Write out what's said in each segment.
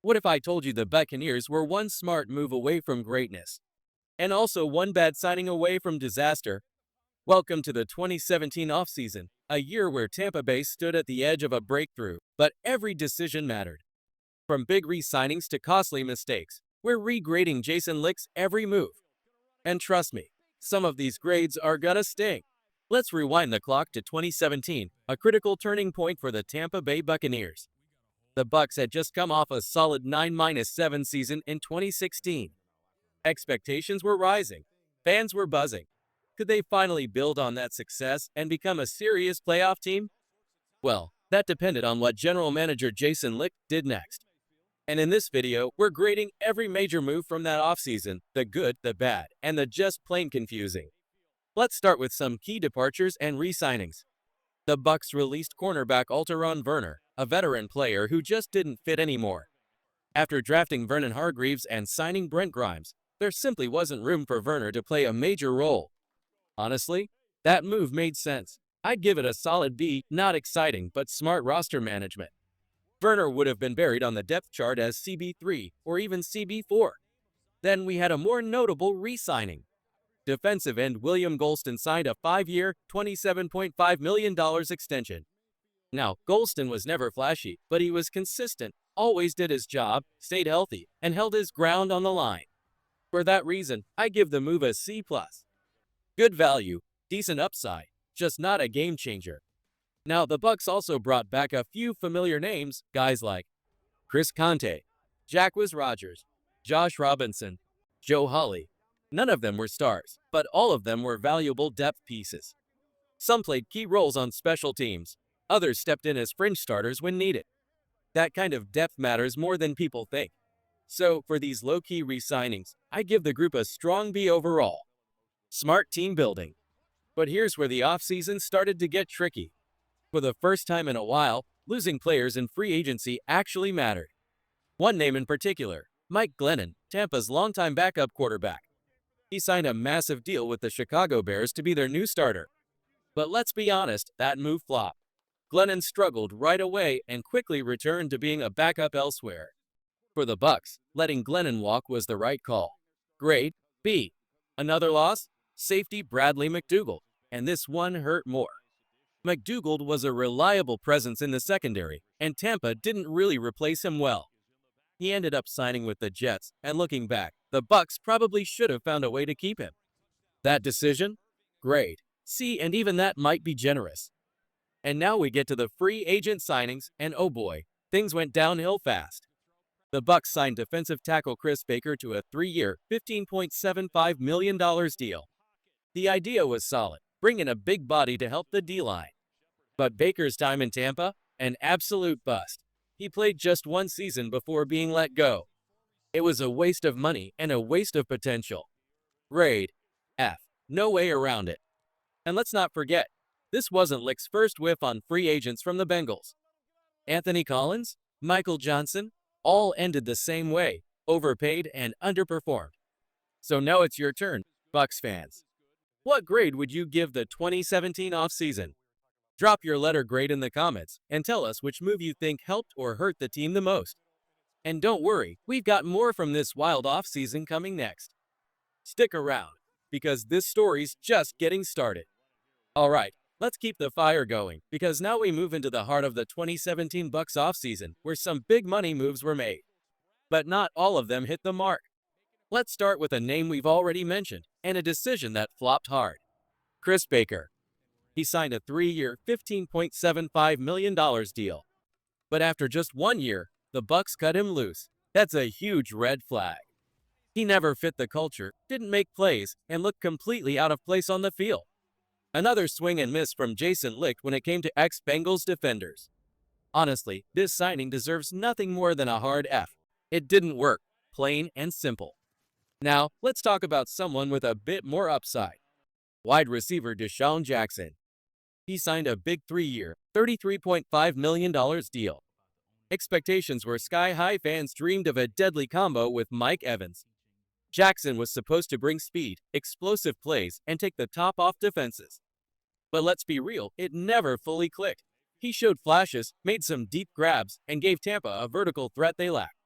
What if I told you the Buccaneers were one smart move away from greatness, and also one bad signing away from disaster? Welcome to the 2017 offseason, a year where Tampa Bay stood at the edge of a breakthrough, but every decision mattered. From big re-signings to costly mistakes, we're regrading Jason Licht's every move. And trust me, some of these grades are gonna sting. Let's rewind the clock to 2017, a critical turning point for the Tampa Bay Buccaneers. The Bucs had just come off a solid 9-7 season in 2016. Expectations were rising. Fans were buzzing. Could they finally build on that success and become a serious playoff team? Well, that depended on what general manager Jason Licht did next. And in this video, we're grading every major move from that offseason, the good, the bad, and the just plain confusing. Let's start with some key departures and re-signings. The Bucs released cornerback Alteron Werner, a veteran player who just didn't fit anymore. After drafting Vernon Hargreaves and signing Brent Grimes, there simply wasn't room for Werner to play a major role. Honestly, that move made sense. I'd give it a solid B, not exciting, but smart roster management. Werner would have been buried on the depth chart as CB3 or even CB4. Then we had a more notable re-signing. Defensive end William Golston signed a 5-year, $27.5 million extension. Now, Golston was never flashy, but he was consistent, always did his job, stayed healthy, and held his ground on the line. For that reason, I give the move a C+. Good value, decent upside, just not a game changer. Now, the Bucs also brought back a few familiar names, guys like Chris Conte, Jacquizz Rodgers, Josh Robinson, Joe Hawley. None of them were stars, but all of them were valuable depth pieces. Some played key roles on special teams, others stepped in as fringe starters when needed. That kind of depth matters more than people think. So, for these low-key re-signings, I give the group a strong B overall. Smart team building. But here's where the offseason started to get tricky. For the first time in a while, losing players in free agency actually mattered. One name in particular, Mike Glennon, Tampa's longtime backup quarterback. He signed a massive deal with the Chicago Bears to be their new starter. But let's be honest, that move flopped. Glennon struggled right away and quickly returned to being a backup elsewhere. For the Bucs, letting Glennon walk was the right call. Grade, B. Another loss? Safety Bradley McDougald, and this one hurt more. McDougald was a reliable presence in the secondary, and Tampa didn't really replace him well. He ended up signing with the Jets, and looking back, the Bucs probably should have found a way to keep him. That decision? Grade, C, and even that might be generous. And now we get to the free agent signings, and oh boy, things went downhill fast. The Bucs signed defensive tackle Chris Baker to a 3-year, $15.75 million deal. The idea was solid, bring in a big body to help the D-line. But Baker's time in Tampa? An absolute bust. He played just one season before being let go. It was a waste of money and a waste of potential. Grade, F. No way around it. And let's not forget, this wasn't Licht's first whiff on free agents from the Bengals. Anthony Collins, Michael Johnson, all ended the same way, overpaid and underperformed. So now it's your turn, Bucs fans. What grade would you give the 2017 offseason? Drop your letter grade in the comments and tell us which move you think helped or hurt the team the most. And don't worry, we've got more from this wild offseason coming next. Stick around, because this story's just getting started. Alright, let's keep the fire going, because now we move into the heart of the 2017 Bucs offseason, where some big money moves were made. But not all of them hit the mark. Let's start with a name we've already mentioned, and a decision that flopped hard. Chris Baker. He signed a 3-year, $15.75 million deal. But after just 1 year, the Bucs cut him loose. That's a huge red flag. He never fit the culture, didn't make plays, and looked completely out of place on the field. Another swing and miss from Jason Licht when it came to ex-Bengals defenders. Honestly, this signing deserves nothing more than a hard F. It didn't work, plain and simple. Now, let's talk about someone with a bit more upside. Wide receiver Deshaun Jackson. He signed a big 3-year, $33.5 million deal. Expectations were sky-high. Fans dreamed of a deadly combo with Mike Evans. Jackson was supposed to bring speed, explosive plays, and take the top off defenses. But let's be real, it never fully clicked. He showed flashes, made some deep grabs, and gave Tampa a vertical threat they lacked.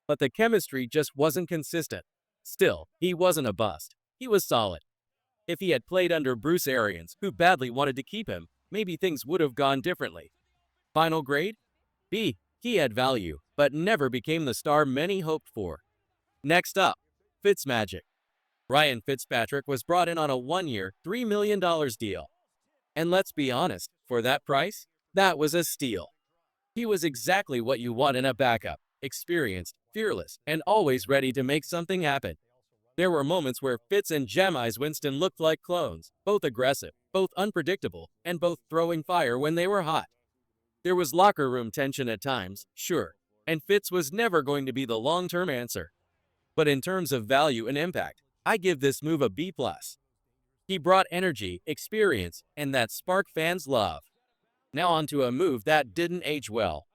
but the chemistry just wasn't consistent. Still, he wasn't a bust. He was solid. If he had played under Bruce Arians, who badly wanted to keep him, maybe things would have gone differently. Final grade? B. He had value, but never became the star many hoped for. Next up, Fitzmagic. Ryan Fitzpatrick was brought in on a one-year, $3 million deal. And let's be honest, for that price, that was a steal. He was exactly what you want in a backup: experienced, fearless, and always ready to make something happen. There were moments where Fitz and Jameis Winston looked like clones, both aggressive, both unpredictable, and both throwing fire when they were hot. There was locker room tension at times, sure, and Fitz was never going to be the long-term answer. But in terms of value and impact, I give this move a B+. He brought energy, experience, and that spark fans love. Now onto a move that didn't age well.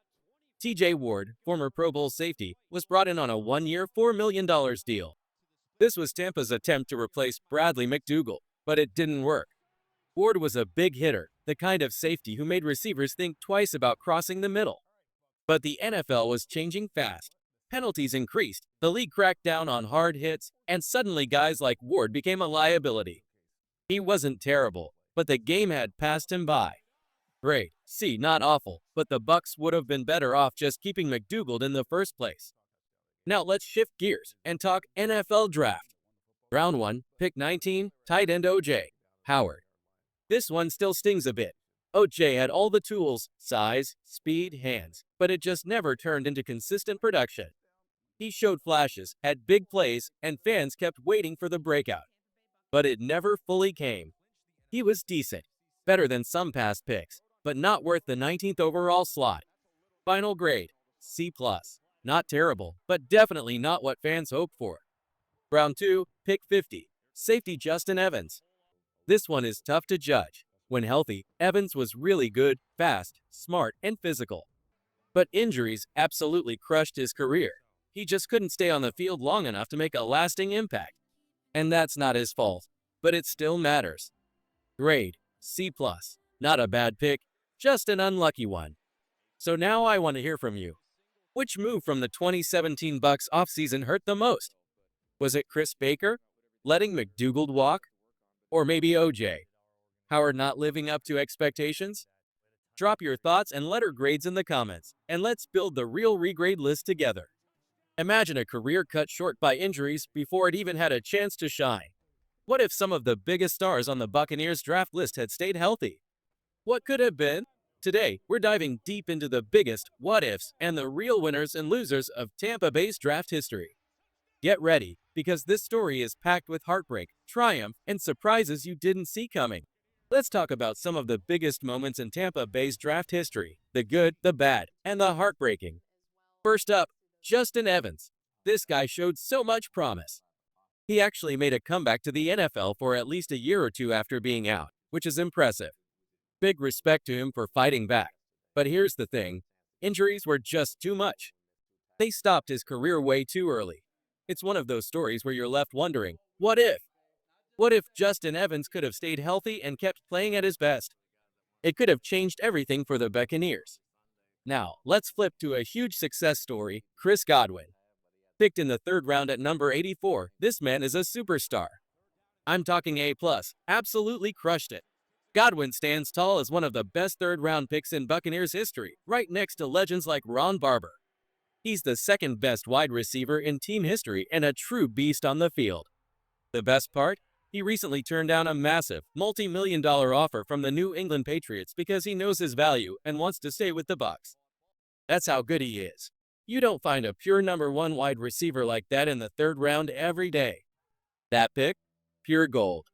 TJ Ward, former Pro Bowl safety, was brought in on a one-year, $4 million deal. This was Tampa's attempt to replace Bradley McDougald, but it didn't work. Ward was a big hitter, the kind of safety who made receivers think twice about crossing the middle. But the NFL was changing fast. Penalties increased, the league cracked down on hard hits, and suddenly guys like Ward became a liability. He wasn't terrible, but the game had passed him by. Great, C, not awful, but the BUCS would have been better off just keeping McDougald in the first place. Now let's shift gears and talk NFL Draft. Round 1, pick 19, tight end O.J. Howard. This one still stings a bit. O.J. had all the tools, size, speed, hands, but it just never turned into consistent production. He showed flashes, had big plays, and fans kept waiting for the breakout. But it never fully came. He was decent, better than some past picks, but not worth the 19th overall slot. Final grade, C+. Not terrible, but definitely not what fans hoped for. Round 2, pick 50, safety Justin Evans. This one is tough to judge. When healthy, Evans was really good, fast, smart, and physical. But injuries absolutely crushed his career. He just couldn't stay on the field long enough to make a lasting impact. And that's not his fault, but it still matters. Grade, C+. Not a bad pick, just an unlucky one. So now I want to hear from you. Which move from the 2017 BUCS offseason hurt the most? Was it Chris Baker, letting McDougald walk? Or maybe O.J. Howard not living up to expectations? Drop your thoughts and letter grades in the comments, and let's build the real regrade list together. Imagine a career cut short by injuries before it even had a chance to shine. What if some of the biggest stars on the Buccaneers draft list had stayed healthy? What could have been? Today, we're diving deep into the biggest what-ifs and the real winners and losers of Tampa Bay's draft history. Get ready, because this story is packed with heartbreak, triumph, and surprises you didn't see coming. Let's talk about some of the biggest moments in Tampa Bay's draft history: the good, the bad, and the heartbreaking. First up, Justin Evans. This guy showed so much promise. He actually made a comeback to the NFL for at least a year or two after being out, which is impressive. Big respect to him for fighting back. But here's the thing, injuries were just too much. They stopped his career way too early. It's one of those stories where you're left wondering, what if? What if Justin Evans could have stayed healthy and kept playing at his best? It could have changed everything for the Buccaneers. Now, let's flip to a huge success story: Chris Godwin. Picked in the third round at number 84, this man is a superstar. I'm talking A+, absolutely crushed it. Godwin stands tall as one of the best third-round picks in Buccaneers history, right next to legends like Ron Barber. He's the second best wide receiver in team history and a true beast on the field. The best part? He recently turned down a massive, multi-million-dollar offer from the New England Patriots because he knows his value and wants to stay with the Bucs. That's how good he is. You don't find a pure number 1 wide receiver like that in the third round every day. That pick? Pure gold.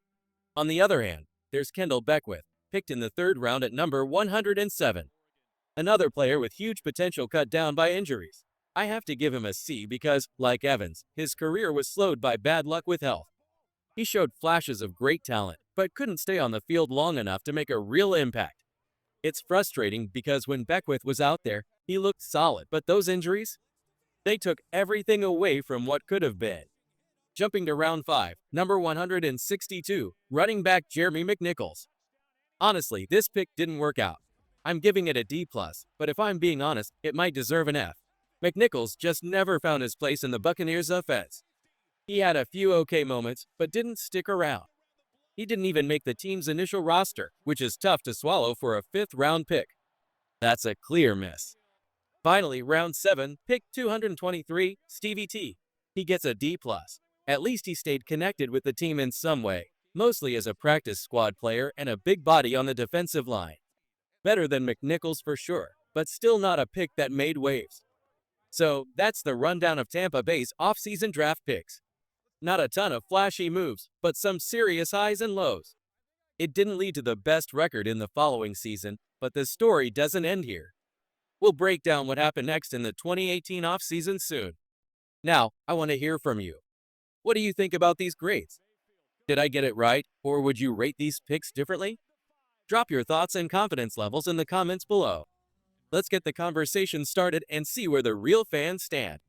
On the other hand, there's Kendall Beckwith, picked in the third round at number 107. Another player with huge potential cut down by injuries. I have to give him a C because, like Evans, his career was slowed by bad luck with health. He showed flashes of great talent, but couldn't stay on the field long enough to make a real impact. It's frustrating because when Beckwith was out there, he looked solid, but those injuries? They took everything away from what could have been. Jumping to round 5, number 162, running back Jeremy McNichols. Honestly, this pick didn't work out. I'm giving it a D+, but if I'm being honest, it might deserve an F. McNichols just never found his place in the Buccaneers' offense. He had a few okay moments, but didn't stick around. He didn't even make the team's initial roster, which is tough to swallow for a fifth-round pick. That's a clear miss. Finally, round 7, pick 223, Stevie T. He gets a D+. At least he stayed connected with the team in some way, mostly as a practice squad player and a big body on the defensive line. Better than McNichols for sure, but still not a pick that made waves. So, that's the rundown of Tampa Bay's offseason draft picks. Not a ton of flashy moves, but some serious highs and lows. It didn't lead to the best record in the following season, but the story doesn't end here. We'll break down what happened next in the 2018 offseason soon. Now, I want to hear from you. What do you think about these grades? Did I get it right, or would you rate these picks differently? Drop your thoughts and confidence levels in the comments below. Let's get the conversation started and see where the real fans stand.